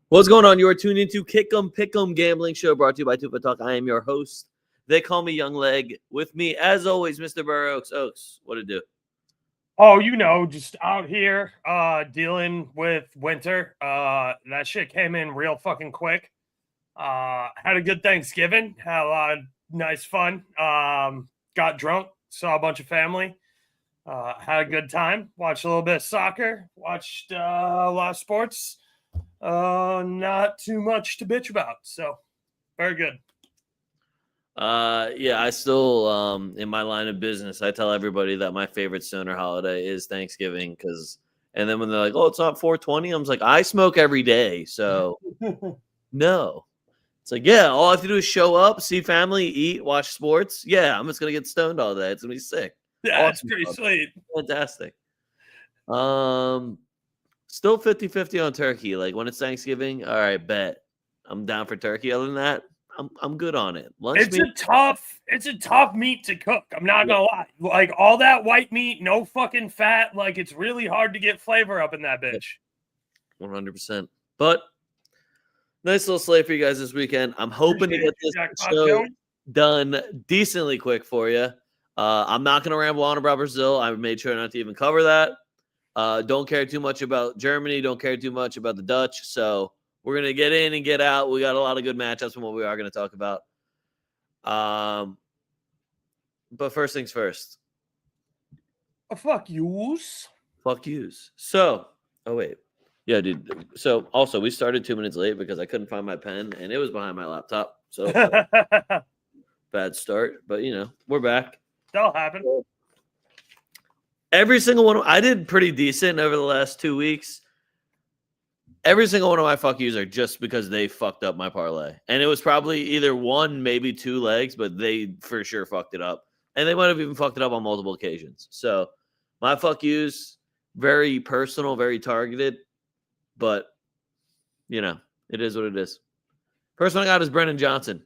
What's going on? You are tuned into Kick'em Pick'em Gambling Show brought to you by TwoFootTalk. I am your host. They call me Young Leg. With me, as always, Mr. BurrOaks. Oaks, what it do? Oh, just out here dealing with winter. That shit came in real fucking quick. Had a good Thanksgiving. Had a lot of nice fun. Got drunk. Saw a bunch of family. Had a good time. Watched a little bit of soccer. Watched a lot of sports. Not too much to bitch about. So, very good. Yeah, I still, in my line of business, I tell everybody that my favorite stoner holiday is Thanksgiving and then when they're like, oh, it's not 420, I'm like, I smoke every day. So, no. It's like, yeah, all I have to do is show up, see family, eat, watch sports. Yeah, I'm just going to get stoned all day. It's going to be sick. Yeah, it's pretty sweet. Fantastic. Still 50-50 on turkey. Like when it's Thanksgiving, all right, bet. I'm down for turkey. Other than that, I'm good on it. It's a tough meat to cook. I'm not gonna lie. Like all that white meat, no fucking fat. Like it's really hard to get flavor up in that bitch. 100%. But nice little slate for you guys this weekend. I'm hoping to get this show done decently quick for you. I'm not gonna ramble on about Brazil. I made sure not to even cover that. Don't care too much about Germany. Don't care too much about the Dutch. So we're going to get in and get out. We got a lot of good matchups from what we are going to talk about. But first things first. Fuck yous. Fuck yous. So, oh, wait. Yeah, dude. So, also, we started 2 minutes late because I couldn't find my pen, and it was behind my laptop. So, bad start. But, we're back. That'll happen. Every single one. I did pretty decent over the last 2 weeks. Every single one of my fuck yous are just because they fucked up my parlay. And it was probably either one, maybe two legs, but they for sure fucked it up. And they might have even fucked it up on multiple occasions. So my fuck yous, very personal, very targeted. But, it is what it is. Person I got is Brennan Johnson.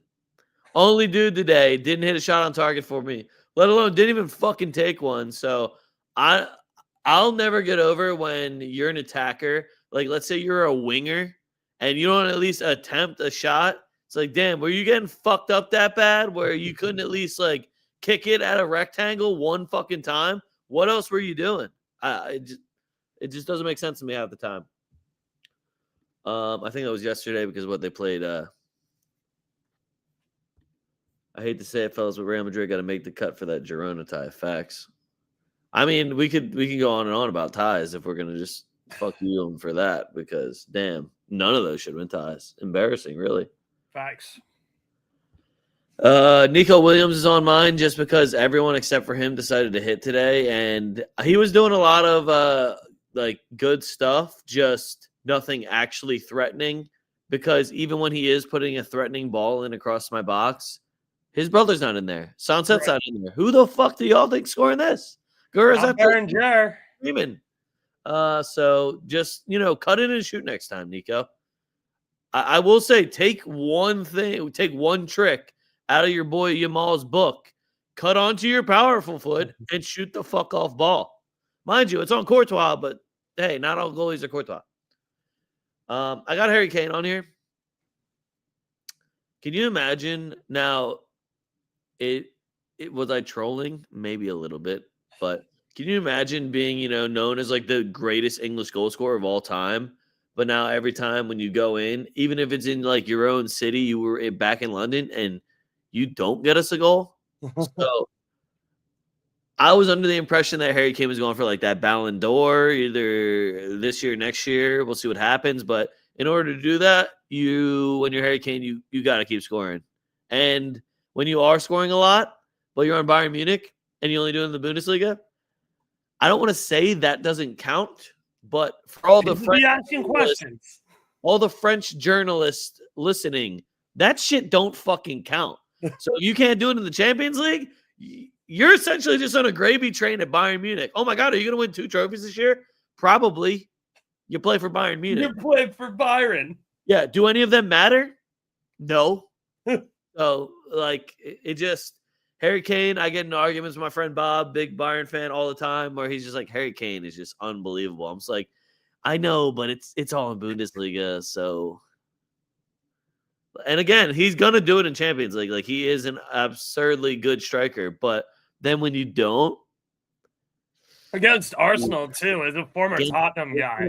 Only dude today didn't hit a shot on target for me, let alone didn't even fucking take one. So I'll never get over when you're an attacker. Like, let's say you're a winger and you don't at least attempt a shot. It's like, damn, were you getting fucked up that bad where you couldn't at least, like, kick it at a rectangle one fucking time? What else were you doing? It just doesn't make sense to me half the time. I think that was yesterday because what they played. I hate to say it, fellas, but Real Madrid got to make the cut for that Girona tie. Facts. I mean, we can go on and on about ties if we're going to just fuck you for that because, damn, none of those should have been ties. Embarrassing, really. Facts. Nico Williams is on mine just because everyone except for him decided to hit today, and he was doing a lot of good stuff, just nothing actually threatening, because even when he is putting a threatening ball in across my box, his brother's not in there. Sunset's not in there. Who the fuck do y'all think scoring this? Screaming. So just, cut in and shoot next time, Nico. I will say, take one trick out of your boy Yamal's book. Cut onto your powerful foot and shoot the fuck off ball. Mind you, it's on Courtois, but hey, not all goalies are Courtois. I got Harry Kane on here. Can you imagine now? Was I trolling? Maybe a little bit. But can you imagine being, known as like the greatest English goal scorer of all time? But now every time when you go in, even if it's in like your own city, you were back in London and you don't get us a goal. So I was under the impression that Harry Kane was going for like that Ballon d'Or either this year, next year. We'll see what happens. But in order to do that, when you're Harry Kane, you got to keep scoring. And when you are scoring a lot, but you're on Bayern Munich, and you only do it in the Bundesliga, I don't want to say that doesn't count, but for all the French journalists listening, that shit don't fucking count. So if you can't do it in the Champions League, you're essentially just on a gravy train at Bayern Munich. Oh my God, are you going to win 2 trophies this year? Probably. You play for Bayern Munich. You play for Bayern. Yeah. Do any of them matter? No. So, it just... Harry Kane, I get in arguments with my friend Bob, big Bayern fan all the time, where he's just like, Harry Kane is just unbelievable. I'm just like, I know, but it's all in Bundesliga, so And again, he's gonna do it in Champions League. Like he is an absurdly good striker, but then when you don't against Arsenal too, as a former Tottenham guy,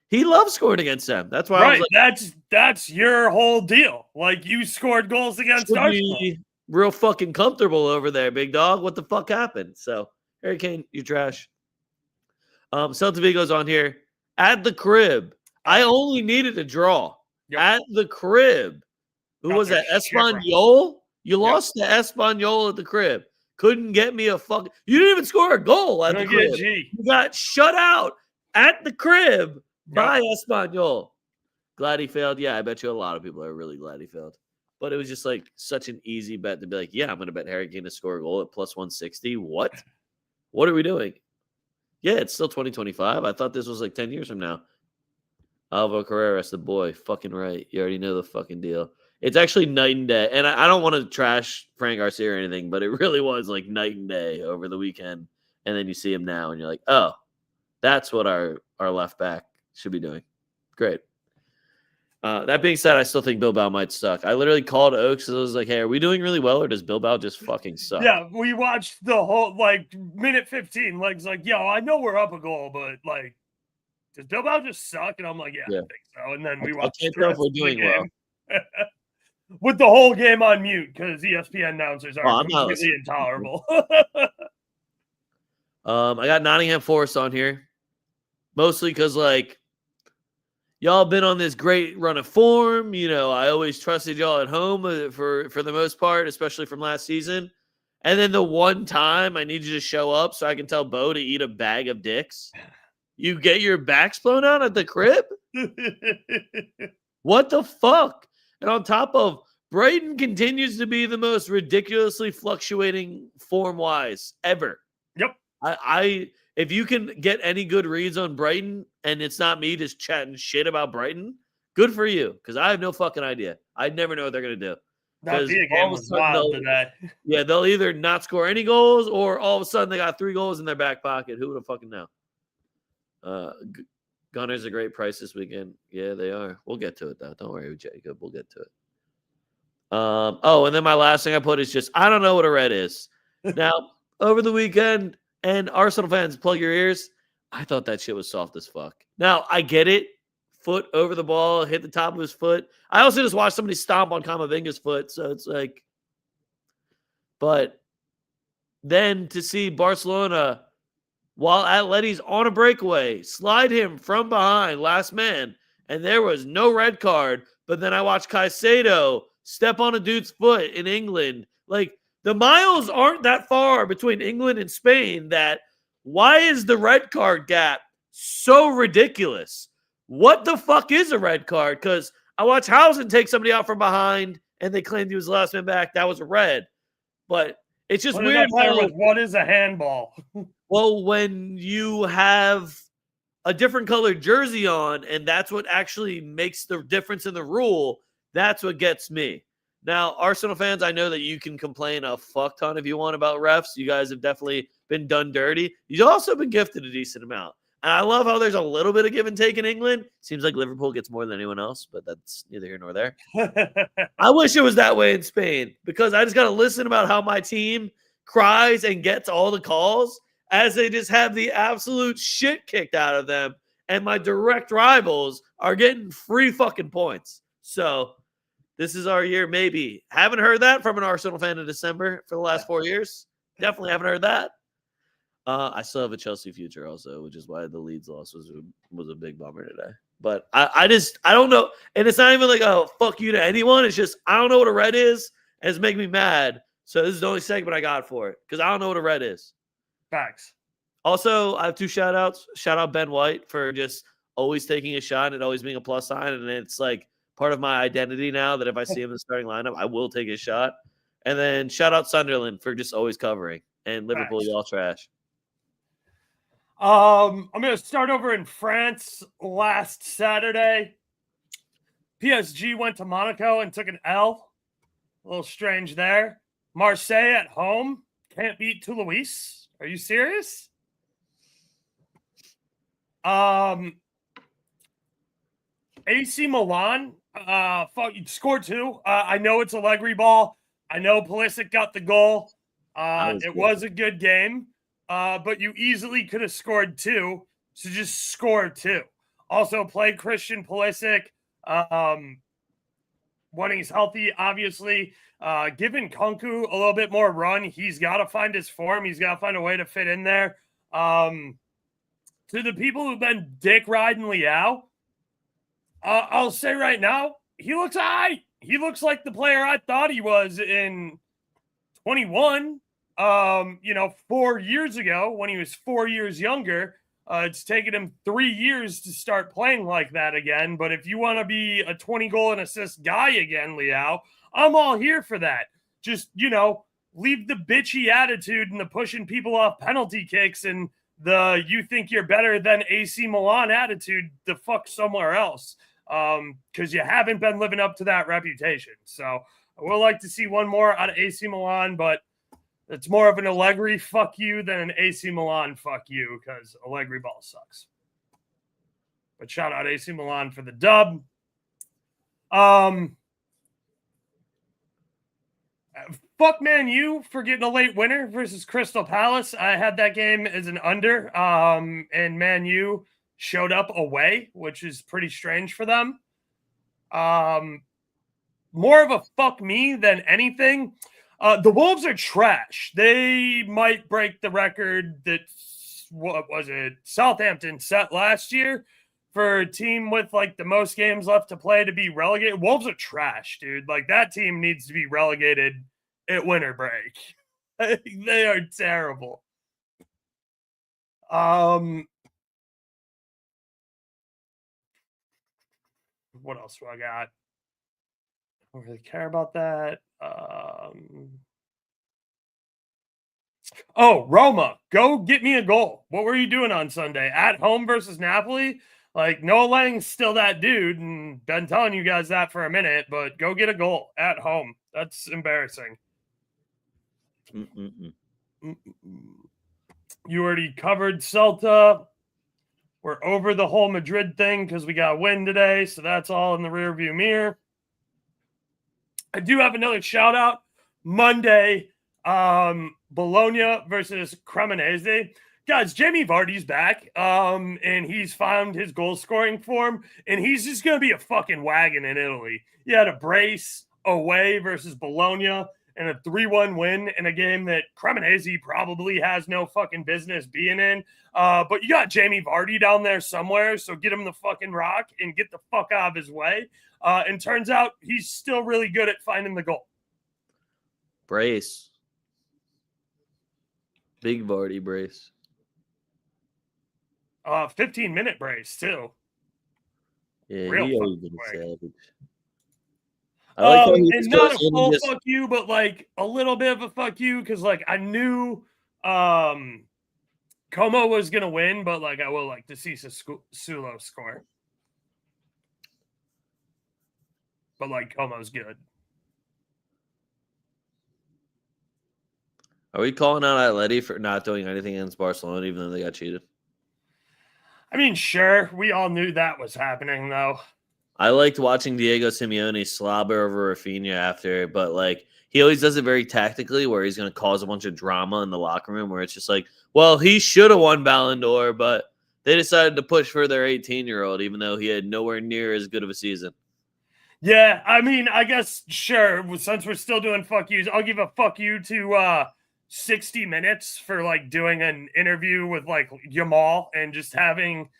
he loves scoring against them. That's why I was right? like, That's your whole deal. Like you scored goals against should Arsenal. be real fucking comfortable over there, big dog. What the fuck happened? So Harry Kane, you trash. Celta Vigo's on here at the crib. I only needed a draw at the crib. Who was that? Espanyol? You lost to Espanyol at the crib. Couldn't get me a fuck. You didn't even score a goal at the crib. You got shut out at the crib by Espanyol. Glad he failed. Yeah, I bet you a lot of people are really glad he failed. But it was just like such an easy bet to be like, yeah, I'm going to bet Harry Kane to score a goal at plus 160. What? What are we doing? Yeah, it's still 2025. I thought this was like 10 years from now. Alvaro Carreras, the boy. Fucking right. You already know the fucking deal. It's actually night and day. And I don't want to trash Frank Garcia or anything, but it really was like night and day over the weekend. And then you see him now and you're like, oh, that's what our left back should be doing. Great. That being said, I still think Bilbao might suck. I literally called Oaks and I was like, hey, are we doing really well or does Bilbao just fucking suck? Yeah, we watched the whole, like, minute 15. Leg's like, yo, I know we're up a goal, but, like, does Bilbao just suck? And I'm like, yeah. I think so. And then we watched I can't tell if we're doing well. With the whole game on mute because ESPN announcers are completely intolerable. I got Nottingham Forest on here. Mostly because, like, y'all been on this great run of form. You know, I always trusted y'all at home for the most part, especially from last season. And then the one time I need you to show up so I can tell Bo to eat a bag of dicks. You get your backs blown out at the crib? What the fuck? And on top of, Brighton continues to be the most ridiculously fluctuating form-wise ever. Yep. If you can get any good reads on Brighton, and it's not me just chatting shit about Brighton, good for you, because I have no fucking idea. I'd never know what they're going to do. That Villa game was wild today. Yeah, they'll either not score any goals, or all of a sudden they got 3 goals in their back pocket. Who would have fucking know? Gunners are great price this weekend. Yeah, they are. We'll get to it, though. Don't worry, Jacob. We'll get to it. And then my last thing I put is just, I don't know what a red is. Now, over the weekend, and Arsenal fans, plug your ears, I thought that shit was soft as fuck. Now, I get it. Foot over the ball, hit the top of his foot. I also just watched somebody stomp on Kamavinga's foot, so it's like, but then to see Barcelona, while Atleti's on a breakaway, slide him from behind, last man, and there was no red card, but then I watched Caicedo step on a dude's foot in England. Like, the miles aren't that far between England and Spain that why is the red card gap so ridiculous? What the fuck is a red card? Because I watched Housen take somebody out from behind and they claimed he was the last man back. That was a red. But it's just weird. What is a handball? Well, when you have a different colored jersey on and that's what actually makes the difference in the rule, that's what gets me. Now, Arsenal fans, I know that you can complain a fuck ton if you want about refs. You guys have definitely been done dirty. You've also been gifted a decent amount. And I love how there's a little bit of give and take in England. Seems like Liverpool gets more than anyone else, but that's neither here nor there. I wish it was that way in Spain because I just got to listen about how my team cries and gets all the calls as they just have the absolute shit kicked out of them. And my direct rivals are getting free fucking points. So this is our year, maybe. Haven't heard that from an Arsenal fan in December for the last 4 years. Definitely haven't heard that. I still have a Chelsea future also, which is why the Leeds loss was a big bummer today. But I don't know. And it's not even like, oh, fuck you to anyone. It's just, I don't know what a red is. And it's making me mad. So this is the only segment I got for it because I don't know what a red is. Facts. Also, I have 2 shout outs. Shout out Ben White for just always taking a shot and always being a plus sign. And it's like part of my identity now that if I see him in the starting lineup, I will take his shot. And then shout out Sunderland for just always covering. And Liverpool, y'all trash. I'm going to start over in France last Saturday. PSG went to Monaco and took an L. A little strange there. Marseille at home. Can't beat Toulouse. Are you serious? AC Milan Score 2. I know it's Allegri ball. I know Pulisic got the goal. It was a good game, but you easily could have scored 2, so just score 2. Also, play Christian Pulisic when he's healthy, obviously. Giving Kunku a little bit more run. He's got to find his form. He's got to find a way to fit in there. To the people who've been dick riding Liao, I'll say right now, he looks high. He looks like the player I thought he was in 21. 4 years ago when he was 4 years younger. It's taken him 3 years to start playing like that again. But if you want to be a 20 goal and assist guy again, Liao, I'm all here for that. Just, leave the bitchy attitude and the pushing people off penalty kicks and the you think you're better than AC Milan attitude the fuck somewhere else. Because you haven't been living up to that reputation. So I would like to see one more out of AC Milan, but it's more of an Allegri fuck you than an AC Milan fuck you because Allegri ball sucks. But shout out AC Milan for the dub. Fuck Man U for getting a late winner versus Crystal Palace. I had that game as an under, and Man U showed up away, which is pretty strange for them. More of a fuck me than anything. The Wolves are trash. They might break the record that, what was it, Southampton set last year for a team with like the most games left to play to be relegated. Wolves are trash, dude. Like that team needs to be relegated at winter break. They are terrible. What else do I got? I don't really care about that. Oh, Roma, go get me a goal. What were you doing on Sunday? At home versus Napoli? Like, Noah Lang's still that dude, and been telling you guys that for a minute, but go get a goal at home. That's embarrassing. You already covered Celta. We're over the whole Madrid thing because we got a win today, so that's all in the rearview mirror. I do have another shout out. Monday, Bologna versus Cremonese. Guys, Jamie Vardy's back, and he's found his goal scoring form, and he's just going to be a fucking wagon in Italy. He had a brace away versus Bologna and a 3-1 win in a game that Cremonese probably has no fucking business being in. But you got Jamie Vardy down there somewhere, so get him the fucking rock and get the fuck out of his way. And turns out he's still really good at finding the goal. Brace. Big Vardy brace. 15-minute brace, too. Yeah, Real he always been quick. savage. I like how he and not a full fuck you, but like a little bit of a fuck you, because like I knew Como was gonna win, but like I will like to see Sulo score. But like Como's good. Are we calling out Atleti for not doing anything against Barcelona, even though they got cheated? I mean, sure. We all knew that was happening, though. I liked watching Diego Simeone slobber over Rafinha after, but like he always does it very tactically, where he's going to cause a bunch of drama in the locker room, where it's just like, well, he should have won Ballon d'Or, but they decided to push for their 18-year-old, even though he had nowhere near as good of a season. Yeah, I mean, I guess, sure, since we're still doing fuck yous, I'll give a fuck you to 60 Minutes for, like, doing an interview with, like, Yamal and just having –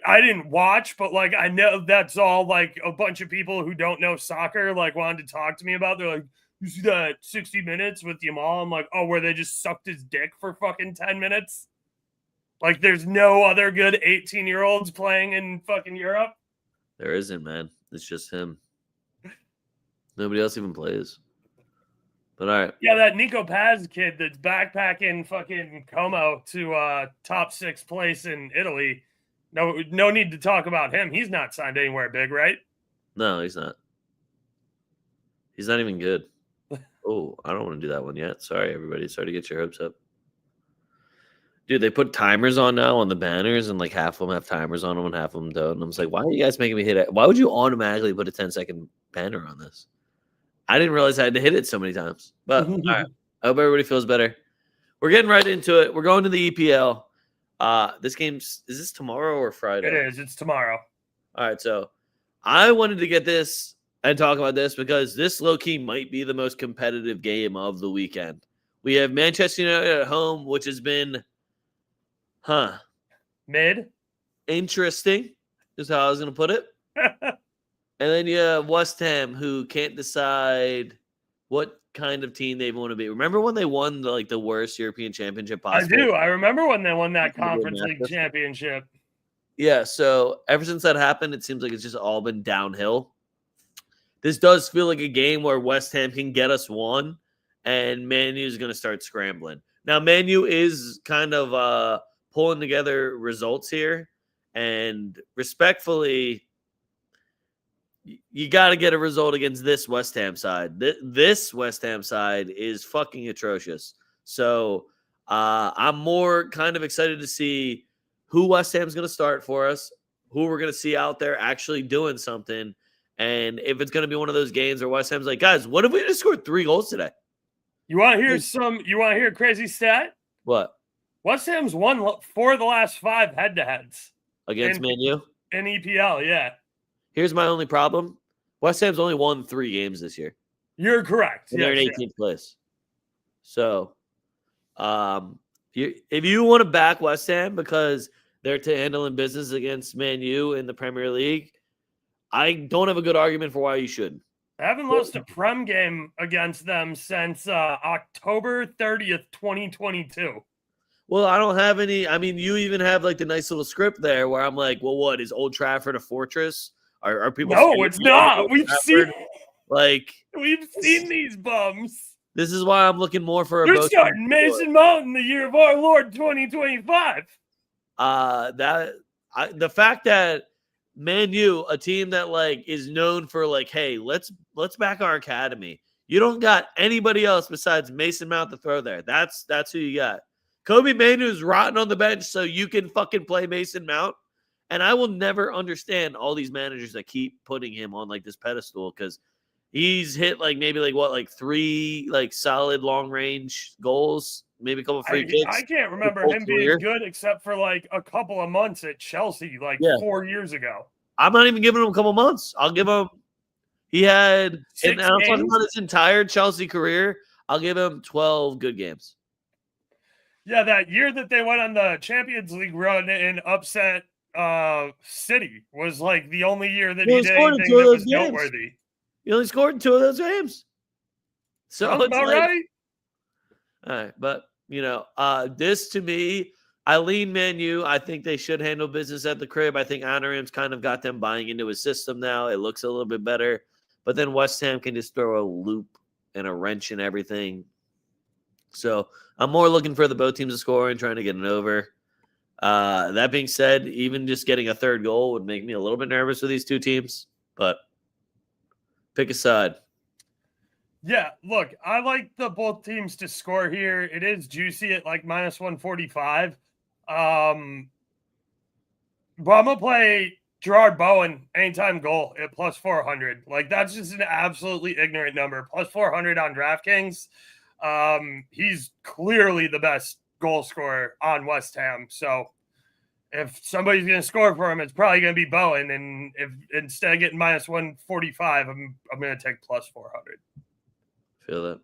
I didn't watch, but, like, I know that's all, like, a bunch of people who don't know soccer, like, wanted to talk to me about. They're like, you see that 60 Minutes with Yamal? I'm like, oh, where they just sucked his dick for fucking 10 minutes? Like, there's no other good 18-year-olds playing in fucking Europe? There isn't, man. It's just him. Nobody else even plays. But all right. Yeah, that Nico Paz kid that's backpacking fucking Como to top 6 place in Italy. No need to talk about him. He's not signed anywhere big, right? No, he's not. He's not even good. Oh, I don't want to do that one yet. Sorry, everybody. Sorry to get your hopes up. Dude, they put timers on now on the banners, and like half of them have timers on them and half of them don't. And I'm just like, why are you guys making me hit it? Why would you automatically put a 10-second banner on this? I didn't realize I had to hit it so many times. But all right, I hope everybody feels better. We're getting right into it. We're going to the EPL. Is this tomorrow or Friday? It is. It's tomorrow. All right, so I wanted to get this and talk about this because this low-key might be the most competitive game of the weekend. We have Manchester United at home, which has been Mid. interesting is how I was going to put it. And then you have West Ham, who can't decide what kind of team they want to be. Remember when they won the worst European championship possible? I do. I remember when they won that Conference League championship. Yeah, so ever since that happened, it seems like it's just all been downhill. This does feel like a game where West Ham can get us one, and Man U is going to start scrambling. Now, Man U is kind of pulling together results here, and respectfully, you got to get a result against this West Ham side. This West Ham side is fucking atrocious. So I'm more kind of excited to see who West Ham's going to start for us, who we're going to see out there actually doing something, and if it's going to be one of those games where West Ham's like, guys, what if we just scored 3 goals today? You want to hear a crazy stat? What? West Ham's won 4 of the last 5 head-to-heads. Against Man U? In EPL, yeah. Here's my only problem. West Ham's only won 3 games this year. You're correct. And they're in 18th place. So, if you want to back West Ham because they're handling business against Man U in the Premier League, I don't have a good argument for why you shouldn't. I haven't lost a Prem game against them since October 30th, 2022. Well, I don't have any. I mean, you even have like the nice little script there where I'm like, well, what is Old Trafford a fortress? Are people? No, it's not. We've seen these bums. This is why I'm looking more for a. They're starting Mason Mount in the year of our Lord 2025. The fact that Man U, a team that like is known for like, hey, let's back our academy. You don't got anybody else besides Mason Mount to throw there. That's who you got. Kobe Manu's rotting on the bench so you can fucking play Mason Mount. And I will never understand all these managers that keep putting him on like this pedestal because he's hit like maybe like 3 like solid long range goals, maybe a couple free kicks. I can't remember him being good except for like a couple of months at Chelsea 4 years ago. I'm not even giving him a couple months. I'll give him. He had, and I'm talking about his entire Chelsea career. I'll give him 12 good games. Yeah, that year that they went on the Champions League run and upset City was like the only year that he did anything that was noteworthy. He only scored in 2 of those games. So sounds about right. All right, but this to me, I lean Man U. I think they should handle business at the crib. I think Anarim's kind of got them buying into his system now. It looks a little bit better. But then West Ham can just throw a loop and a wrench and everything. So I'm more looking for the both teams to score and trying to get an over. That being said, even just getting a 3rd goal would make me a little bit nervous with these 2 teams. But pick a side. Yeah, look, I like the both teams to score here. It is juicy at like minus 145. But I'm going to play Gerard Bowen anytime goal at plus 400. Like, that's just an absolutely ignorant number. Plus 400 on DraftKings. He's clearly the best goal scorer on West Ham. So if somebody's going to score for him, it's probably going to be Bowen. And if instead of getting minus 145, I'm going to take plus 400. Feel that.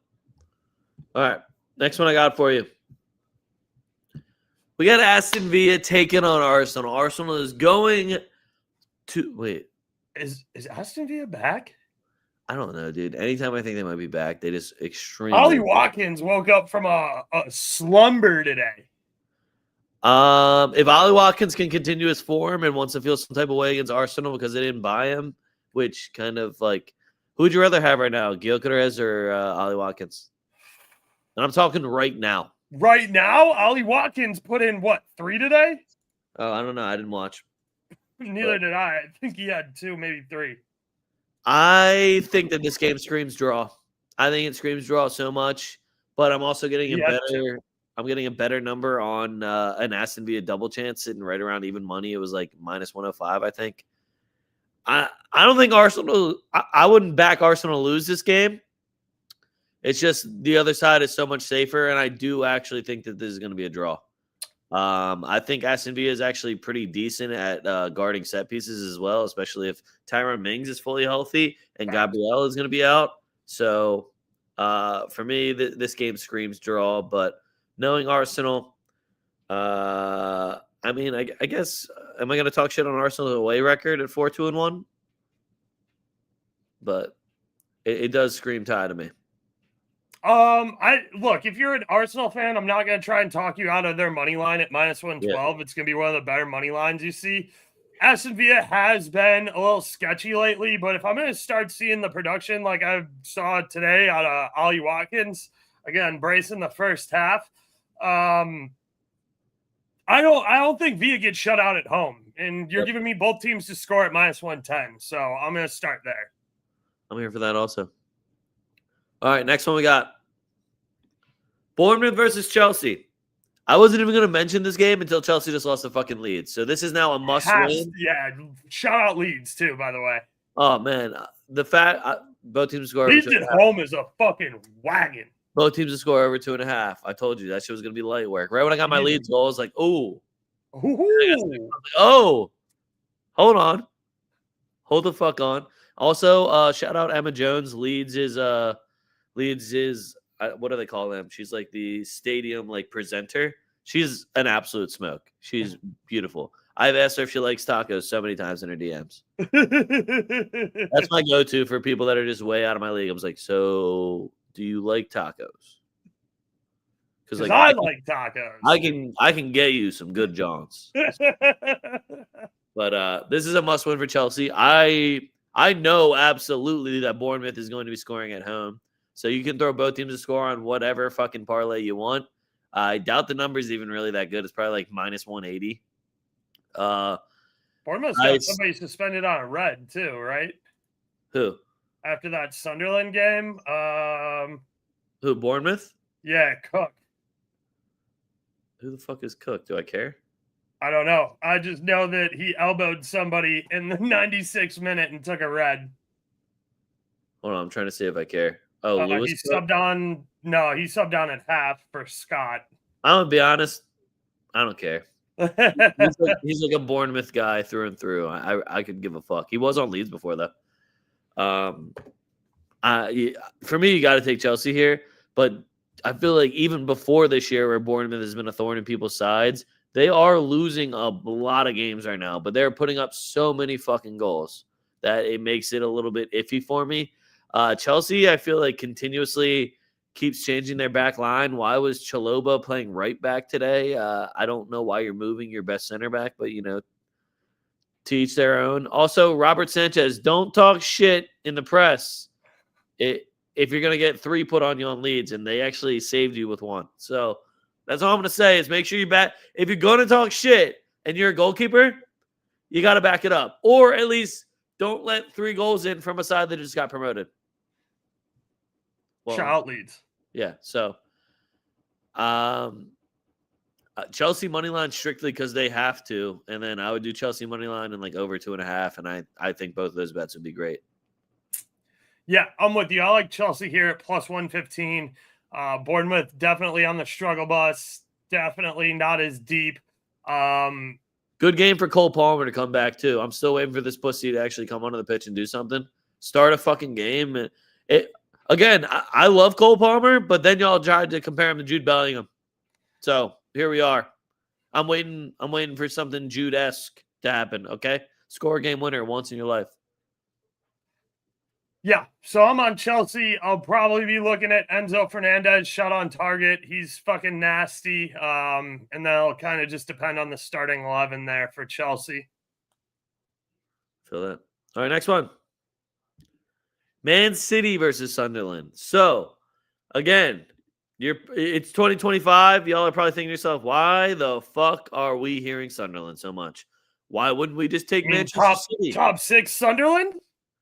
All right. Next one I got for you. We got Aston Villa taking on Arsenal. Arsenal is going to wait. Is Aston Villa back? I don't know, dude. Anytime I think they might be back, they just extremely. Ollie Watkins woke up from a slumber today. If Ollie Watkins can continue his form and wants to feel some type of way against Arsenal because they didn't buy him, which kind of like, who would you rather have right now, Gyökeres or Ollie Watkins? And I'm talking right now. Right now, Ollie Watkins put in, 3 today? Oh, I don't know. I didn't watch. Neither did I. I think he had 2, maybe 3. I think that this game screams draw. I think it screams draw so much, but I'm also getting a better. I'm getting a better number on an Aston Villa double chance sitting right around even money. It was like minus 105, I think. I don't think Arsenal. I wouldn't back Arsenal to lose this game. It's just the other side is so much safer, and I do actually think that this is going to be a draw. I think Aston Villa is actually pretty decent at guarding set pieces as well, especially if Tyrone Mings is fully healthy and Gabriel is going to be out. So for me, this game screams draw. But knowing Arsenal, I mean, I guess, am I going to talk shit on Arsenal's away record at 4-2-1? But it does scream tie to me. I look, if you're an Arsenal fan, I'm not going to try and talk you out of their money line at minus 112. Yeah. It's going to be one of the better money lines you see. Aston Villa has been a little sketchy lately, but if I'm going to start seeing the production like I saw today out of Ollie Watkins, again, bracing the first half, I don't think Villa gets shut out at home. And you're giving me both teams to score at minus 110. So I'm going to start there. I'm here for that also. All right, next one we got Bournemouth versus Chelsea. I wasn't even going to mention this game until Chelsea just lost the fucking Leeds. So this is now a must-win. Yeah, shout out Leeds too, by the way. Oh, man. The fact both teams score. Leeds at home is a fucking wagon. Both teams to score over 2.5. I told you that shit was going to be light work. Right when I got my Leeds goal, I was like, oh. Oh. Hold on. Hold the fuck on. Also, shout out Emma Jones. Leeds is what do they call them? She's like the stadium like presenter. She's an absolute smoke. She's beautiful. I've asked her if she likes tacos so many times in her DMs. That's my go-to for people that are just way out of my league. I was like, so do you like tacos? Because like, I like tacos. I can get you some good Johns. But this is a must-win for Chelsea. I know absolutely that Bournemouth is going to be scoring at home. So you can throw both teams to score on whatever fucking parlay you want. I doubt the number is even really that good. It's probably like minus 180. Bournemouth's got somebody suspended on a red too, right? Who? After that Sunderland game. Who, Bournemouth? Yeah, Cook. Who the fuck is Cook? Do I care? I don't know. I just know that he elbowed somebody in the 96th minute and took a red. Hold on, I'm trying to see if I care. Oh, Lewis. He subbed on. No, he subbed on at half for Scott. I'm gonna be honest. I don't care. he's like a Bournemouth guy through and through. I could give a fuck. He was on Leeds before though. For me, you got to take Chelsea here. But I feel like even before this year, where Bournemouth has been a thorn in people's sides, they are losing a lot of games right now. But they're putting up so many fucking goals that it makes it a little bit iffy for me. Chelsea, I feel like continuously keeps changing their back line. Why was Chalobah playing right back today? I don't know why you're moving your best center back, but, to each their own. Also, Robert Sanchez, don't talk shit in the press if you're going to get 3 put on you on Leeds, and they actually saved you with 1. So that's all I'm going to say is make sure you back. If you're going to talk shit and you're a goalkeeper, you got to back it up. Or at least don't let 3 goals in from a side that just got promoted. Well, shout out Leeds. Yeah. So, Chelsea money line strictly because they have to, and then I would do Chelsea money line and like over 2.5, and I think both of those bets would be great. Yeah, I'm with you. I like Chelsea here at plus 115. Bournemouth definitely on the struggle bus. Definitely not as deep. Good game for Cole Palmer to come back too. I'm still waiting for this pussy to actually come onto the pitch and do something. Start a fucking game. Again, I love Cole Palmer, but then y'all tried to compare him to Jude Bellingham. So here we are. I'm waiting for something Jude-esque to happen, okay? Score a game winner once in your life. Yeah, so I'm on Chelsea. I'll probably be looking at Enzo Fernandez shot on target. He's fucking nasty. And that'll kind of just depend on the starting 11 there for Chelsea. Feel that. All right, next one. Man City versus Sunderland. So, again, it's 2025. Y'all are probably thinking to yourself, why the fuck are we hearing Sunderland so much? Why wouldn't we just take Manchester City? Top 6 Sunderland?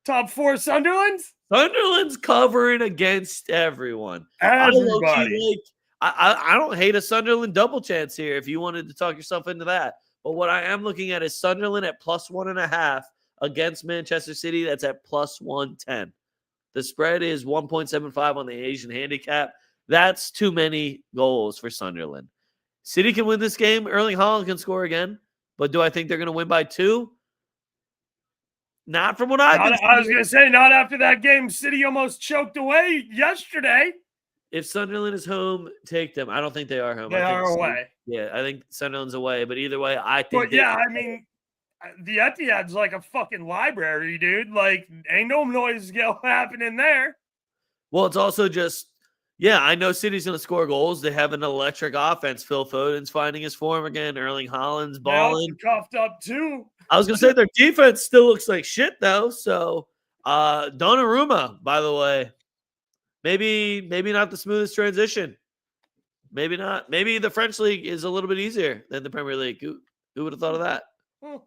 Top 4 Sunderland? Sunderland's covering against everyone. Everybody. I don't hate a Sunderland double chance here if you wanted to talk yourself into that. But what I am looking at is Sunderland at +1.5 against Manchester City. That's at +110. The spread is 1.75 on the Asian handicap. That's too many goals for Sunderland. City can win this game. Erling Haaland can score again. But do I think they're going to win by 2? Not from what I've been seeing. I was going to say, not after that game. City almost choked away yesterday. If Sunderland is home, take them. I don't think they are home. They are away. Yeah, I think Sunderland's away. But either way, I think. But yeah, I mean, the Etihad's like a fucking library, dude. Like, ain't no noise happening there. Well, it's also just, yeah, I know City's going to score goals. They have an electric offense. Phil Foden's finding his form again. Erling Haaland's balling. They're cuffed up too. I was going to say their defense still looks like shit though. So, Donnarumma, by the way, maybe not the smoothest transition. Maybe not. Maybe the French league is a little bit easier than the Premier League. Who would have thought of that? Huh.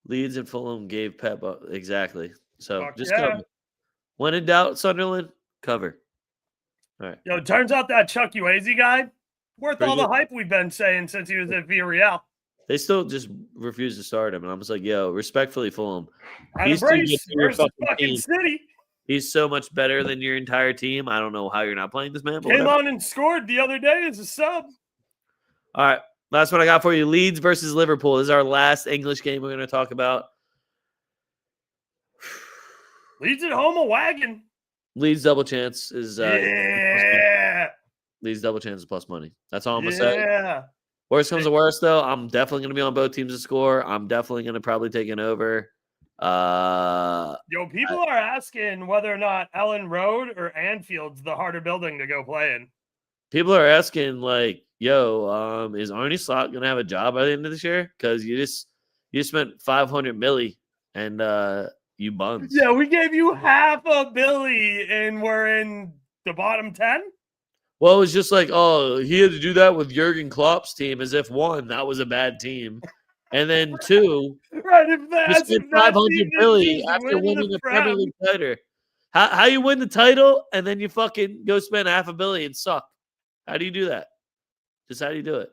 Leeds and Fulham gave Pep up. Exactly. So just cover. When in doubt, Sunderland, cover. All right. Yo, turns out that Chuck Uazy guy, worth all the hype we've been saying since he was at Villarreal. They still just refuse to start him. And I'm just like, yo, respectfully, Fulham. He's fucking City. He's so much better than your entire team. I don't know how you're not playing this man. Came on and scored the other day as a sub. All right. Last one I got for you. Leeds versus Liverpool. This is our last English game we're going to talk about. Leeds at home, a wagon. Leeds double chance is Leeds double chance is plus money. That's all I'm gonna say. Worst comes to worst, though, I'm definitely gonna be on both teams to score. I'm definitely gonna probably take an over. Yo, people are asking whether or not Ellen Road or Anfield's the harder building to go play in. People are asking, like, yo, is Arnie Slot gonna have a job by the end of this year? Because you spent $500 million and you buns. Yeah, we gave you $500 million and we're in the bottom 10. Well, it was just like, oh, he had to do that with Jurgen Klopp's team, as if 1, that was a bad team, and then 2, right? If that's you spent $500 million after winning the Premier League title. How you win the title and then you fucking go spend $500 million and suck? How do you do that? Just how do you do it?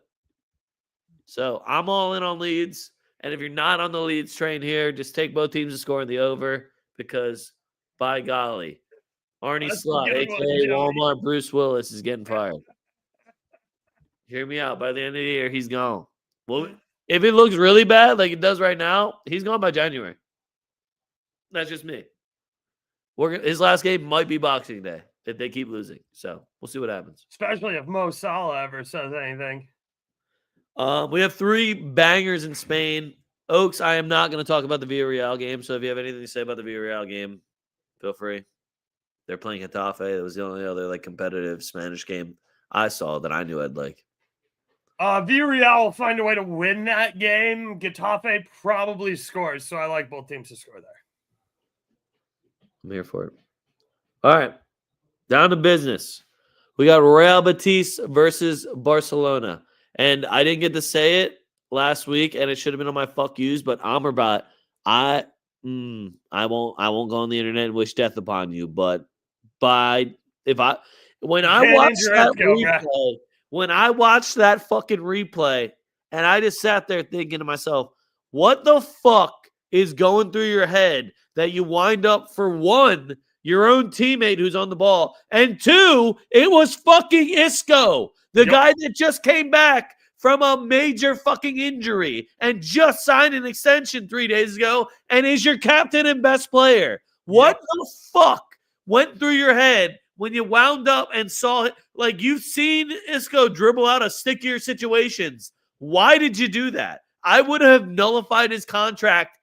So I'm all in on Leeds. And if you're not on the Leeds train here, just take both teams to score in the over because, by golly, Arnie Slot, a.k.a. Walmart Bruce Willis, is getting fired. Hear me out. By the end of the year, he's gone. Well, if it looks really bad like it does right now, he's gone by January. That's just me. His last game might be Boxing Day if they keep losing. So we'll see what happens. Especially if Mo Salah ever says anything. We have 3 bangers in Spain. Oaks, I am not going to talk about the Villarreal game, so if you have anything to say about the Villarreal game, feel free. They're playing Getafe. It was the only other competitive Spanish game I saw that I knew I'd like. Villarreal will find a way to win that game. Getafe probably scores, so I like both teams to score there. I'm here for it. All right, down to business. We got Real Betis versus Barcelona. And I didn't get to say it last week, and it should have been on my fuck yous, but Amrabat, I won't go on the internet and wish death upon you, but when I watched that fucking replay, and I just sat there thinking to myself, what the fuck is going through your head that you wind up, for 1, your own teammate who's on the ball, and 2, it was fucking Isco. The guy that just came back from a major fucking injury and just signed an extension 3 days ago and is your captain and best player. What the fuck went through your head when you wound up and saw it? Like, you've seen Isco dribble out of stickier situations. Why did you do that? I would have nullified his contract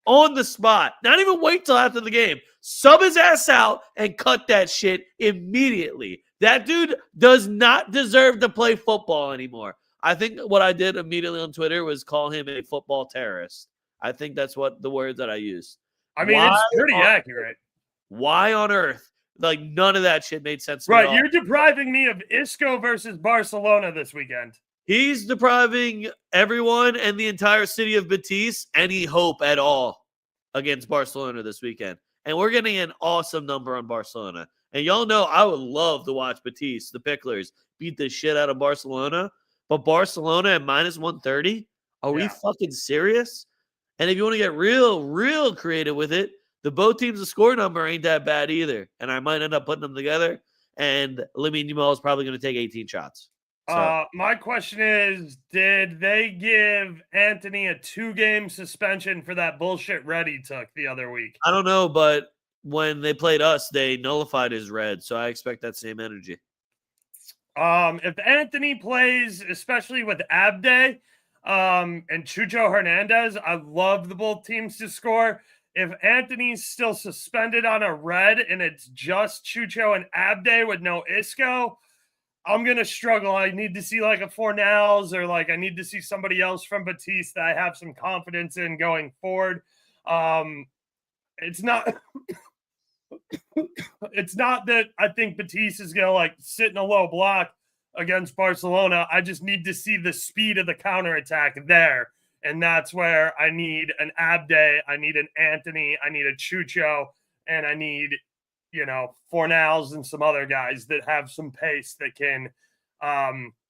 on the spot. Not even wait till after the game. Sub his ass out and cut that shit immediately. That dude does not deserve to play football anymore. I think what I did immediately on Twitter was call him a football terrorist. I think that's what the word that I used. I mean, it's pretty accurate. Why on earth? Like, none of that shit made sense to me. Right, you're depriving me of Isco versus Barcelona this weekend. He's depriving everyone and the entire city of Betis any hope at all against Barcelona this weekend. And we're getting an awesome number on Barcelona. And y'all know I would love to watch Betis, the Picklers, beat the shit out of Barcelona. But Barcelona at minus 130? Are we fucking serious? And if you want to get real creative with it, the both teams' the score number ain't that bad either. And I might end up putting them together. And Lamine Yamal is probably going to take 18 shots. So. My question is, did they give Anthony a 2-game suspension for that bullshit red he took the other week? I don't know, but when they played us, they nullified his red. So I expect that same energy. If Anthony plays, especially with Abde and Chucho Hernandez, I love the both teams to score. If Anthony's still suspended on a red and it's just Chucho and Abde with no Isco, I'm going to struggle. I need to see like a Fornals or like I need to see somebody else from Betis that I have some confidence in going forward. It's not it's not that I think Betis is going to like sit in a low block against Barcelona. I just need to see the speed of the counterattack there. And that's where I need an Abde, I need an Anthony, I need a Chucho, and I need, Fornals and some other guys that have some pace that can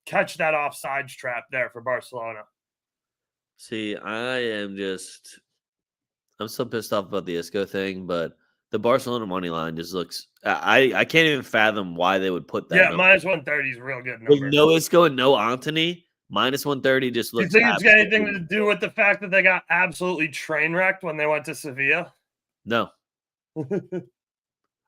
catch that offsides trap there for Barcelona. See, I'm so pissed off about the Isco thing, but the Barcelona money line just looks. I can't even fathom why they would put that. Yeah, minus 130 is a real good number. With no Isco and no Anthony, minus 130 just looks. Do you think it's got anything to do with the fact that they got absolutely train wrecked when they went to Sevilla? No.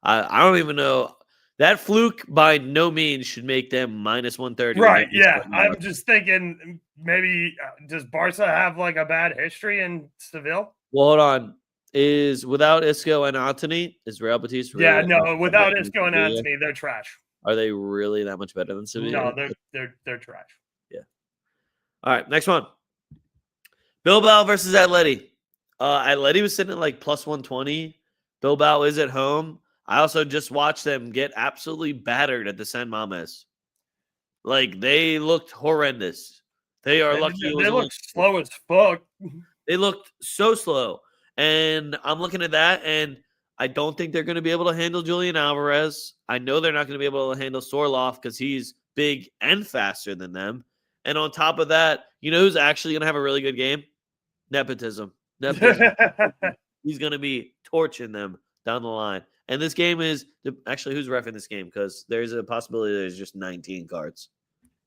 I don't even know. That fluke by no means should make them minus 130. Right, yeah. I'm just thinking maybe does Barca have like a bad history in Seville? Well, hold on. Is without Isco and Anthony, is Real Betis really? Yeah, no, without Isco and Anthony, they're trash. Are they really that much better than Sevilla? No, they're trash. Yeah. All right, next one. Bilbao versus Atleti. Atleti was sitting at like plus 120. Bilbao is at home. I also just watched them get absolutely battered at the San Mames. Like, they looked horrendous. They are lucky. They look slow as fuck. They looked so slow. And I'm looking at that, and I don't think they're going to be able to handle Julian Alvarez. I know they're not going to be able to handle Sorloth because he's big and faster than them. And on top of that, you know who's actually going to have a really good game? Nepotism. He's going to be torching them down the line. And this game is – actually, who's reffing this game? Because there's a possibility there's just 19 cards.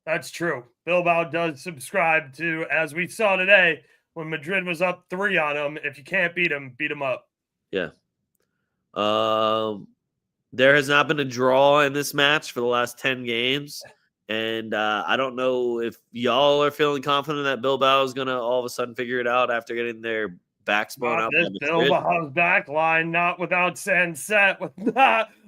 That's true. Bilbao does subscribe to, as we saw today, when Madrid was up 3 on them, if you can't beat them up. Yeah. There has not been a draw in this match for the last 10 games. And I don't know if y'all are feeling confident that Bilbao is going to all of a sudden figure it out after getting their backs blown out. This Bilbao's back line, not without Sanset,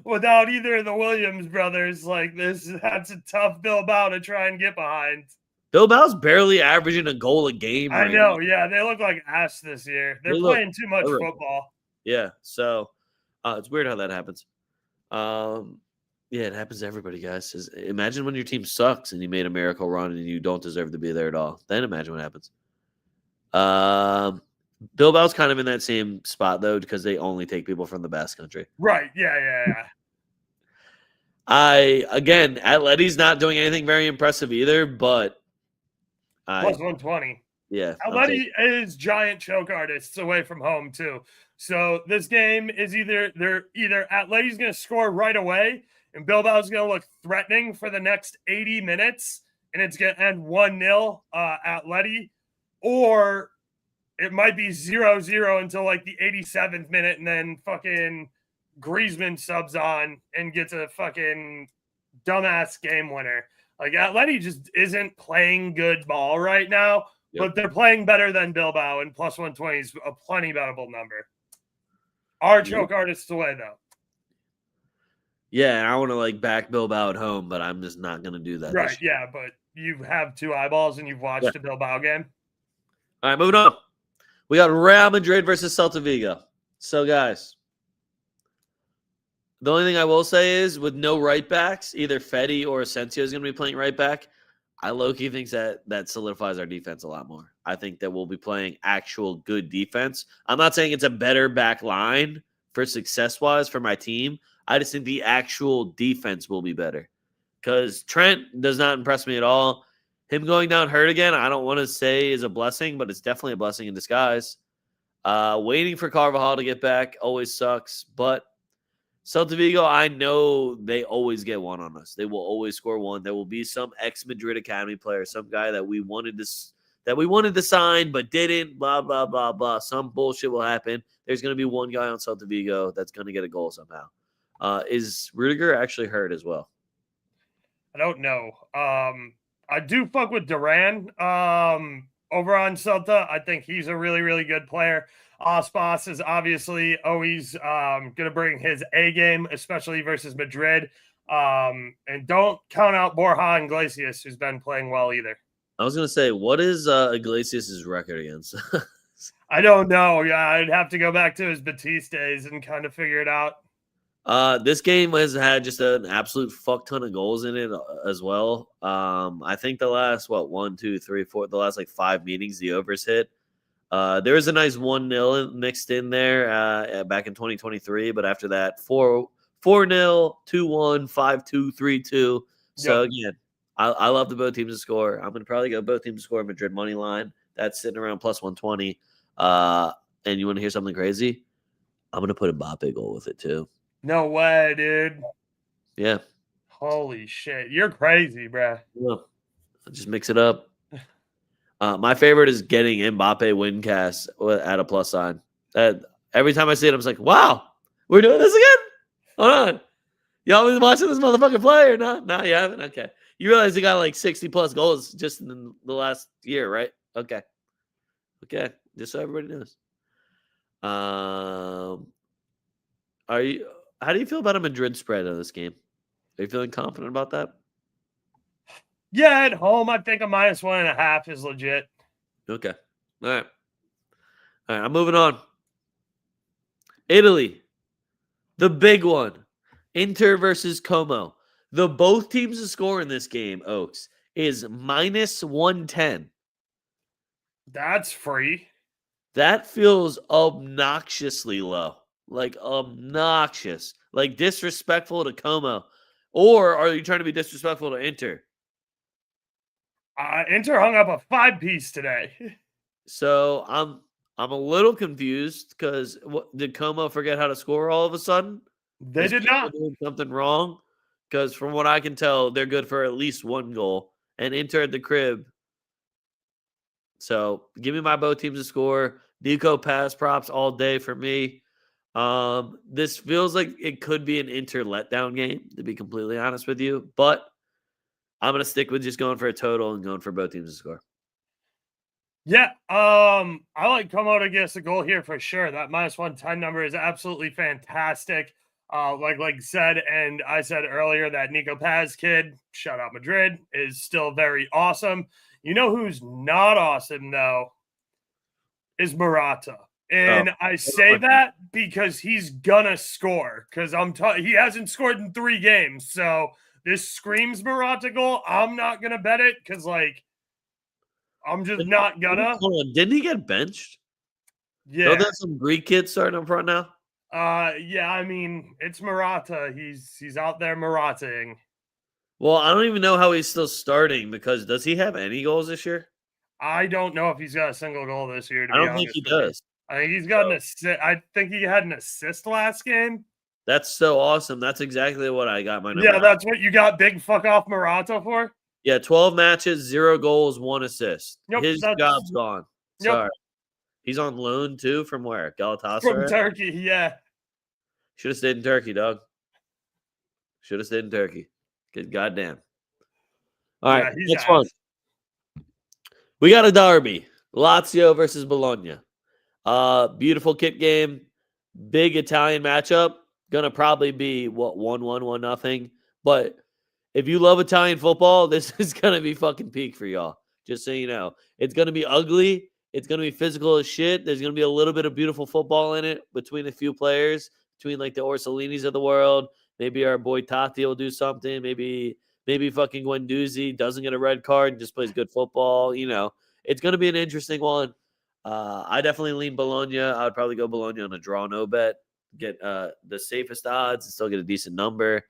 without either of the Williams brothers. Like that's a tough Bilbao to try and get behind. Bilbao's barely averaging a goal a game. I know, yeah. They look like ass this year. They're playing too much football. Yeah, so it's weird how that happens. Yeah, it happens to everybody, guys. Imagine when your team sucks and you made a miracle run and you don't deserve to be there at all. Then imagine what happens. Bilbao's kind of in that same spot, though, because they only take people from the Basque Country. Right, yeah. Again, Atleti's not doing anything very impressive either, but plus 120. Yeah. Atleti is giant choke artists away from home, too. So this game is either Atleti's going to score right away and Bilbao's going to look threatening for the next 80 minutes and it's going to end 1-0 Atleti, or it might be 0-0 until like the 87th minute and then fucking Griezmann subs on and gets a fucking dumbass game winner. Like Atleti just isn't playing good ball right now, but they're playing better than Bilbao, and plus 120 is a plenty bettable number. Our choke artists away, though. Yeah, and I want to like back Bilbao at home, but I'm just not going to do that. Right, yeah, but you have 2 eyeballs and you've watched a Bilbao game. All right, moving on. We got Real Madrid versus Celta Vigo. So, guys, the only thing I will say is with no right backs, either Fetty or Asensio is going to be playing right back. I low-key think that solidifies our defense a lot more. I think that we'll be playing actual good defense. I'm not saying it's a better back line for success-wise for my team. I just think the actual defense will be better. Because Trent does not impress me at all. Him going down hurt again, I don't want to say is a blessing, but it's definitely a blessing in disguise. Waiting for Carvajal to get back always sucks, but Celta Vigo, I know they always get one on us. They will always score one. There will be some ex-Madrid Academy player, some guy that we wanted to sign but didn't, blah, blah, blah, blah. Some bullshit will happen. There's going to be one guy on Celta Vigo that's going to get a goal somehow. Is Rudiger actually hurt as well? I don't know. I do fuck with Duran over on Celta. I think he's a really, really good player. Aspas is obviously always going to bring his A game, especially versus Madrid. And don't count out Borja Iglesias, who's been playing well either. I was going to say, what is Iglesias' record against? I don't know. Yeah, I'd have to go back to his Batiste days and kind of figure it out. This game has had just an absolute fuck ton of goals in it as well. I think the last, the last like 5 meetings, the overs hit. There was a nice 1-0 mixed in there back in 2023, but after that, 4-0, 2-1, 5-2, 3-2. So again, I love the both teams to score. I'm going to probably go both teams to score Madrid money line. That's sitting around plus 120. And you want to hear something crazy? I'm going to put a Mbappe goal with it too. No way, dude. Yeah. Holy shit. You're crazy, bruh. Yeah. Just mix it up. My favorite is getting Mbappe win cast at a plus sign. Every time I see it, I'm just like, wow, we're doing this again? Hold on. Y'all been watching this motherfucking play or not? No, you haven't? Okay. You realize he got like 60 plus goals just in the last year, right? Okay. Just so everybody knows. How do you feel about a Madrid spread in this game? Are you feeling confident about that? Yeah, at home, I think a -1.5 is legit. Okay. All right. I'm moving on. Italy. The big one. Inter versus Como. The both teams to score in this game, Oaks, is -110. That's free. That feels obnoxiously low. Like obnoxious. Like disrespectful to Como. Or are you trying to be disrespectful to Inter? Inter hung up a 5-piece today. So I'm a little confused because did Como forget how to score all of a sudden? They did not. Doing something wrong? Because from what I can tell, they're good for at least 1 goal. And Inter at the crib. So give me my both teams to score. Nico pass props all day for me. This feels like it could be an Inter letdown game, to be completely honest with you. But I'm going to stick with just going for a total and going for both teams to score. Yeah, I like Como to get us a goal here for sure. That -110 number is absolutely fantastic. Like said, and I said earlier, that Nico Paz kid, shout out Madrid, is still very awesome. You know who's not awesome though? Is Morata. And I say that because he's gonna score. Because he hasn't scored in 3 games. So this screams Morata goal. I'm not gonna bet it because I'm just not gonna. Hold on. Didn't he get benched? Yeah. Don't there's some Greek kids starting up front now? Yeah, I mean, it's Morata. He's out there Morataing. Well, I don't even know how he's still starting because does he have any goals this year? I don't know if he's got a single goal this year. I don't think he does. I think he's got an assist. I think he had an assist last game. That's so awesome. That's exactly what I got my number. Yeah, that's what you got big fuck off Morata for? Yeah, 12 matches, 0 goals, 1 assist. Yep, His job's gone. Yep. Sorry. He's on loan too from where? Galatasaray? From Turkey, yeah. Should have stayed in Turkey, dog. Should have stayed in Turkey. Good goddamn. All right, next one. We got a derby. Lazio versus Bologna. Beautiful kit game. Big Italian matchup. Gonna probably be 1-1, 1-0. But if you love Italian football, this is gonna be fucking peak for y'all. Just so you know. It's gonna be ugly. It's gonna be physical as shit. There's gonna be a little bit of beautiful football in it between a few players, between like the Orsolinis of the world. Maybe our boy Tati will do something. Maybe fucking Guendouzi doesn't get a red card and just plays good football. You know, it's gonna be an interesting one. I definitely lean Bologna. I would probably go Bologna on a draw no bet. get the safest odds and still get a decent number.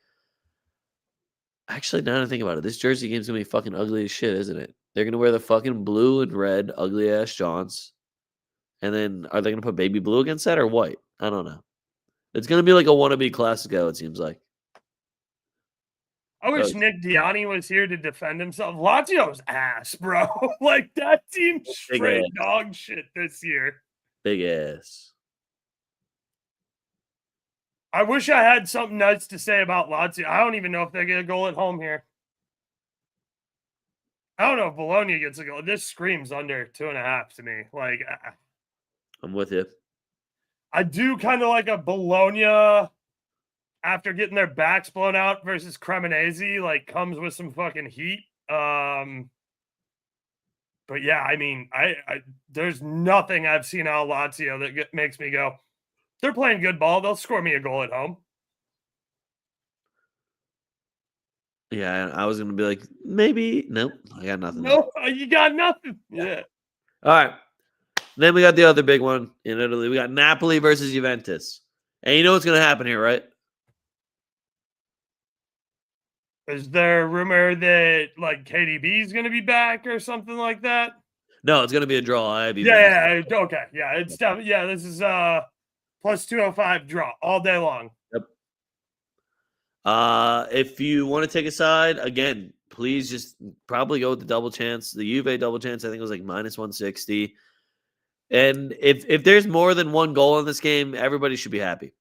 Actually, now that I think about it, this jersey game's gonna be fucking ugly as shit, isn't it? They're gonna wear the fucking blue and red ugly ass Johns, and then are they gonna put baby blue against that or white? I don't know. It's gonna be like a wannabe Classico. It seems like. I wish Nick Diani was here to defend himself. Lazio's ass, bro. Like, that team's straight dog shit this year. Big ass. I wish I had something nice to say about Lazio. I don't even know if they get a goal at home here. I don't know if Bologna gets a goal. This screams under 2.5 to me. Like, I'm with you. I do kind of like a Bologna after getting their backs blown out versus Cremonese, like, comes with some fucking heat. But yeah, I mean, I there's nothing I've seen out of Lazio that makes me go, they're playing good ball. They'll score me a goal at home. Yeah, I was gonna be like, maybe. Nope, I got nothing. No, you got nothing. Yeah. All right. Then we got the other big one in Italy. We got Napoli versus Juventus. And you know what's gonna happen here, right? Is there a rumor that, like, KDB is going to be back or something like that? No, it's going to be a draw. Yeah, okay. Yeah, it's definitely, yeah, this is plus 205 draw all day long. Yep. If you want to take a side, again, please just probably go with the double chance. The Juve double chance, I think it was like minus 160. And if there's more than one goal in this game, everybody should be happy.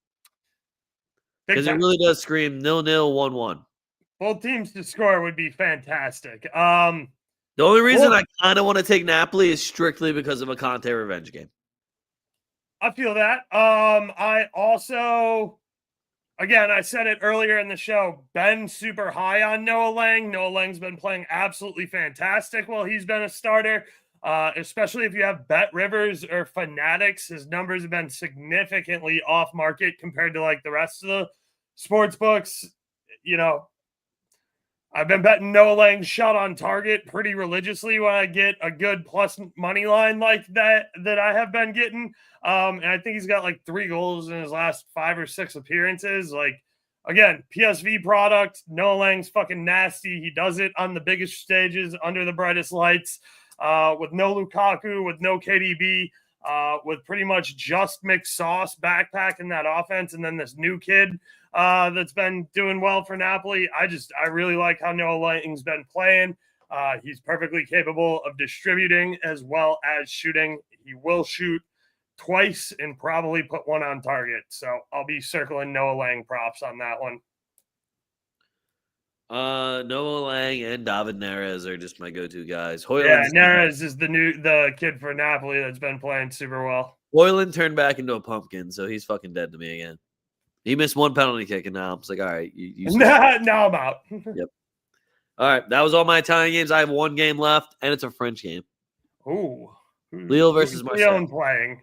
Because it really does scream 0-0, 1-1. Both teams to score would be fantastic. The only reason I kind of want to take Napoli is strictly because of a Conte revenge game. I feel that. I also, again, I said it earlier in the show, been super high on Noah Lang. Noah Lang's been playing absolutely fantastic while he's been a starter, especially if you have Bet Rivers or Fanatics. His numbers have been significantly off market compared to, like, the rest of the sports books. You know, I've been betting Noah Lang's shot on target pretty religiously when I get a good plus money line like that I have been getting. And I think he's got like 3 goals in his last 5 or 6 appearances. Like, again, PSV product. Noah Lang's fucking nasty. He does it on the biggest stages under the brightest lights, with no Lukaku, with no KDB, with pretty much just mixed sauce backpack in that offense. And then this new kid that's been doing well for Napoli. I really like how Noah Lang's been playing. He's perfectly capable of distributing as well as shooting. He will shoot twice and probably put 1 on target. So I'll be circling Noah Lang props on that one. Noah Lang and David Neres are just my go-to guys. Neres is the kid for Napoli that's been playing super well. Hoyland turned back into a pumpkin, so he's fucking dead to me again. He missed 1 penalty kick, and now I'm just like, all right. Now I'm out. Yep. All right, that was all my Italian games. I have 1 game left, and it's a French game. Ooh. Lille versus Marseille. Lyon playing.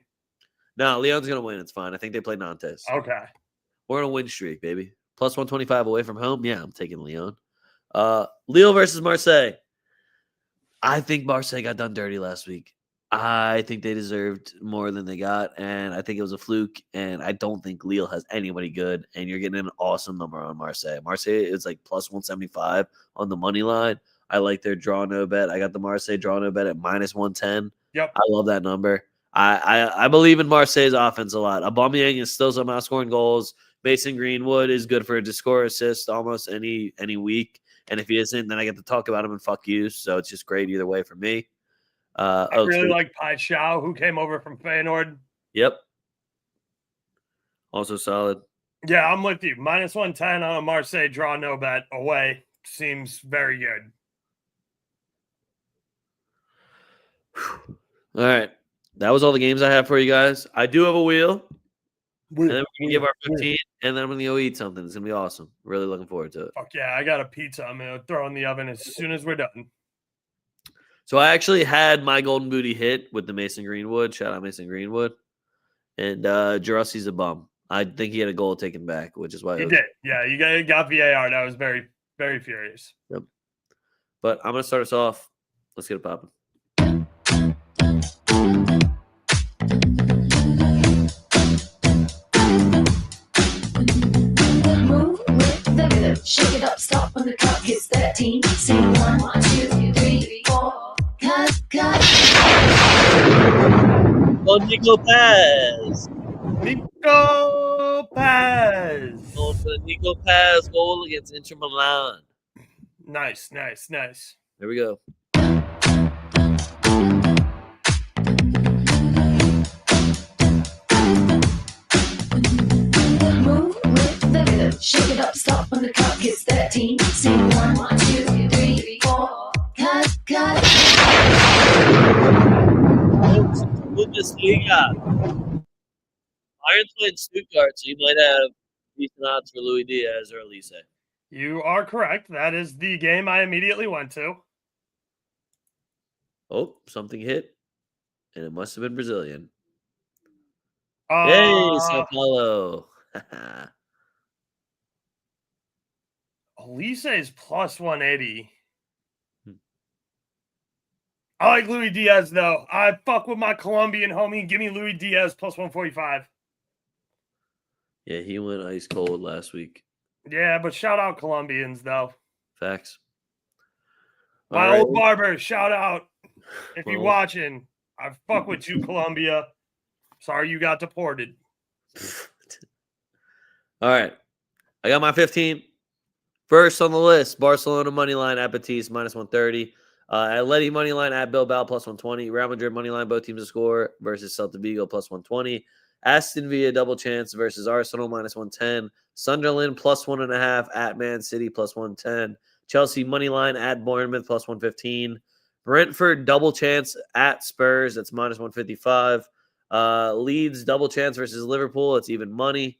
No, Lyon's going to win. It's fine. I think they play Nantes. Okay. We're on a win streak, baby. Plus 125 away from home. Yeah, I'm taking Lyon. Lille versus Marseille. I think Marseille got done dirty last week. I think they deserved more than they got, and I think it was a fluke, and I don't think Lille has anybody good, and you're getting an awesome number on Marseille. Marseille is like plus 175 on the money line. I like their draw no bet. I got the Marseille draw no bet at minus 110. Yep. I love that number. I believe in Marseille's offense a lot. Aubameyang is still somehow scoring goals. Mason Greenwood is good for a score assist almost any week, and if he isn't, then I get to talk about him and fuck you, so it's just great either way for me. I really like Pai Xiao, who came over from Feyenoord. Yep. Also solid. Yeah, I'm with you. Minus 110 on a Marseille draw no bet away seems very good. All right. That was all the games I have for you guys. I do have a wheel. And then we can give our 15, and then I'm going to go eat something. It's going to be awesome. Really looking forward to it. Fuck yeah, I got a pizza I'm going to throw in the oven as soon as we're done. So I actually had my golden booty hit with the Mason Greenwood. Shout out Mason Greenwood. And Jarussi's a bum. I think he had a goal taken back, which is why he did. Yeah, you got VAR. That was very, very furious. Yep. But I'm going to start us off. Let's get it popping. 13. Sing 1, 2, 3, 4. Cut. Go Nico Paz. Nico Paz. Going for the Nico Paz goal against Inter Milan. Nice. There we go. Move with the rhythm. Shake it up, stop when the clock hits 13. Sing 1, 2, 3, 4. Cut. Bundesliga. Bayern's playing Stuttgart, so you might have decent odds for Luis Diaz or Elise. You are correct. That is the game I immediately went to. Oh, something hit, and it must have been Brazilian. Uh, Hey, Sao Paulo. Elise is plus 180. I like Luis Diaz, though. I fuck with my Colombian homie. Give me Luis Diaz plus 145. Yeah, he went ice cold last week. Yeah, but shout out Colombians, though. Facts. My old barber, shout out. If you're Well- watching, I fuck with you, Colombia. Sorry you got deported. All right. I got my 15. First on the list, Barcelona money line at Betis minus 130. Atleti money line at Bilbao plus 120. Real Madrid money line, both teams to score versus Celta Vigo plus 120. Aston Villa double chance versus Arsenal minus 110. Sunderland plus 1.5 at Man City plus 110. Chelsea money line at Bournemouth plus 115. Brentford double chance at Spurs. That's minus 155. Leeds double chance versus Liverpool. It's even money.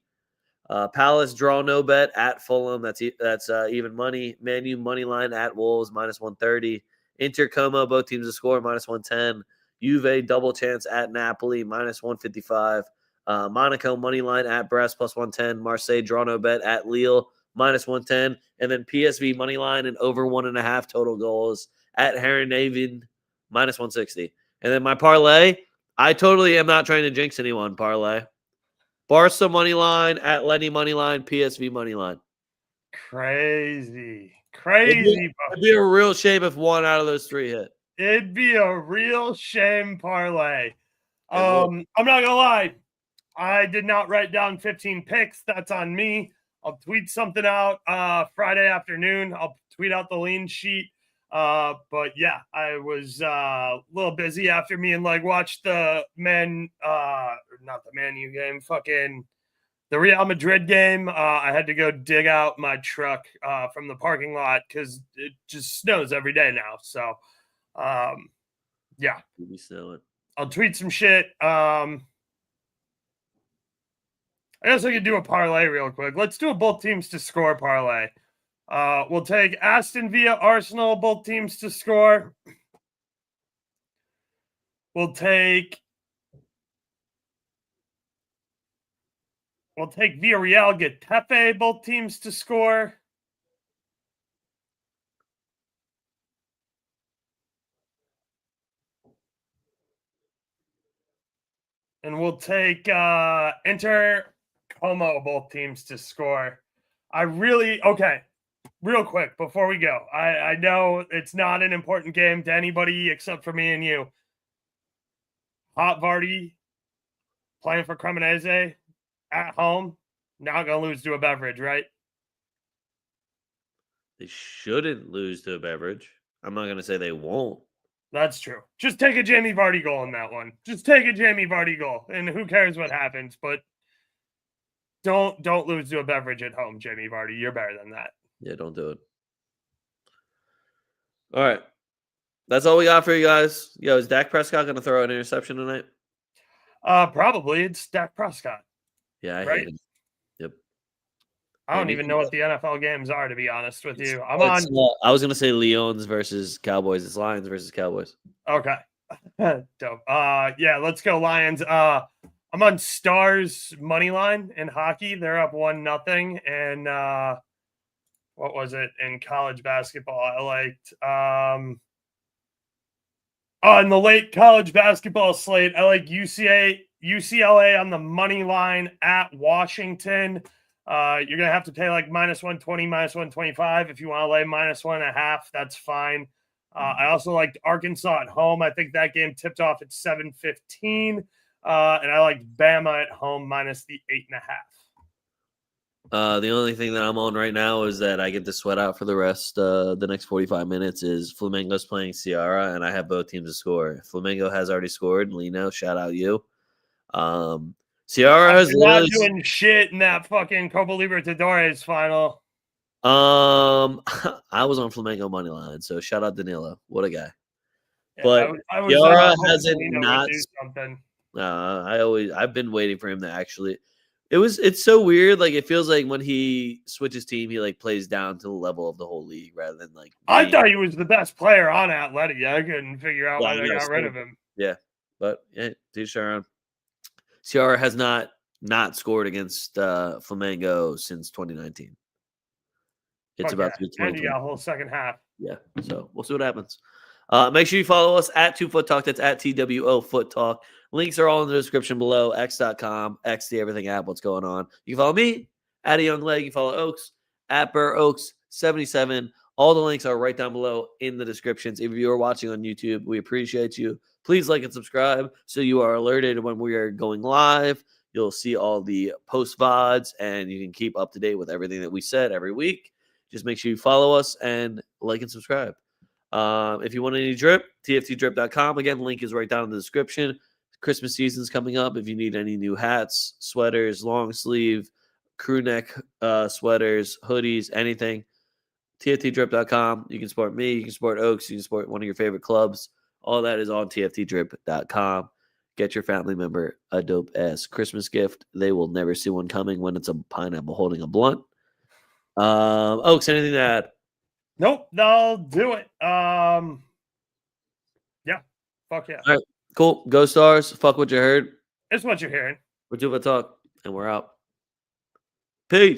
Palace draw no bet at Fulham. That's even money. Man U money line at Wolves minus 130. Inter Como both teams to score minus 110. Juve double chance at Napoli minus 155. Monaco money line at Brest plus 110. Marseille draw no bet at Lille minus 110. And then PSV money line and over 1.5 total goals at Herenhaven minus 160. And then my parlay, I totally am not trying to jinx anyone. Parlay. Barca money line, Atleti money line, PSV money line. Crazy. It'd be a real shame if one out of those three hit. It'd be a real shame parlay. would. I'm not gonna lie. I did not write down 15 picks. That's on me. I'll tweet something out Friday afternoon. I'll tweet out the lean sheet. But yeah, I was a little busy after me and watched the not the Man U game, fucking the Real Madrid game. I had to go dig out my truck from the parking lot because it just snows every day now. So yeah, I'll tweet some shit. I guess I could do a parlay real quick. Let's do a both teams to score parlay. We'll take Aston Villa, Arsenal, both teams to score. We'll take Villarreal, Getafe, both teams to score. And we'll take Inter Como, both teams to score. Okay, real quick before we go. I know it's not an important game to anybody except for me and you. Hot Vardy playing for Cremonese at home, not going to lose to a beverage, right? They shouldn't lose to a beverage. I'm not going to say they won't. That's true. Just take a Jamie Vardy goal in that one. Just take a Jamie Vardy goal, and who cares what happens? But don't lose to a beverage at home, Jamie Vardy. You're better than that. Yeah, don't do it. All right. That's all we got for you guys. Yo, is Dak Prescott going to throw an interception tonight? Probably. It's Dak Prescott. Yeah, I hate him. Yep. I don't even know what the NFL games are, to be honest with you. I was going to say Lions versus Cowboys. It's Lions versus Cowboys. Okay. Dope. Yeah, let's go Lions. I'm on Stars money line in hockey. They're up 1-0. And what was it in college basketball? I liked in the late college basketball slate, I like UCLA on the money line at Washington. You're gonna have to pay like -120, -125 if you want to lay -1.5. That's fine. I also liked Arkansas at home. I think that game tipped off at 7:15. And I liked Bama at home minus the 8.5. The only thing that I'm on right now is that I get to sweat out for the rest. The next 45 minutes is Flamengo's playing Ceará, and I have both teams to score. Flamengo has already scored. Lino, shout out you. Ceará has not literally doing shit in that fucking Copa Libertadores final. I was on Flamengo money line, so shout out Danilo. What a guy. Yeah, But I was Ceará hoping hasn't Lino would not. do something. I've been waiting for him to actually. It's so weird. Like, it feels like when he switches team, he like plays down to the level of the whole league rather than like. I thought he was the best player on Atleti. I couldn't figure out Yeah, why they got rid of him. Yeah, but yeah, Ceará has not scored against Flamengo since 2019. It's about to be 2020. And you got a whole second half. Yeah, so we'll see what happens. Make sure you follow us at 2FootTalk. That's at TWO.FootTalk. Links are all in the description below. X.com, X the Everything app. What's going on? You can follow me at a young leg. You can follow Oaks at BurrOaks77. All the links are right down below in the descriptions. If you are watching on YouTube, we appreciate you. Please like and subscribe so you are alerted when we are going live. You'll see all the post VODs, and you can keep up to date with everything that we said every week. Just make sure you follow us and like and subscribe. If you want any drip, tftdrip.com. Again, link is right down in the description. Christmas season's coming up. If you need any new hats, sweaters, long sleeve, crew neck sweaters, hoodies, anything, tftdrip.com. You can support me. You can support Oaks. You can support one of your favorite clubs. All that is on tftdrip.com. Get your family member a dope-ass Christmas gift. They will never see one coming when it's a pineapple holding a blunt. Oaks, anything to add? Nope, they'll do it. Yeah. Fuck yeah. All right, cool. Go Stars. Fuck what you heard. It's what you're hearing. We're TwoFootTalk, and we're out. Peace.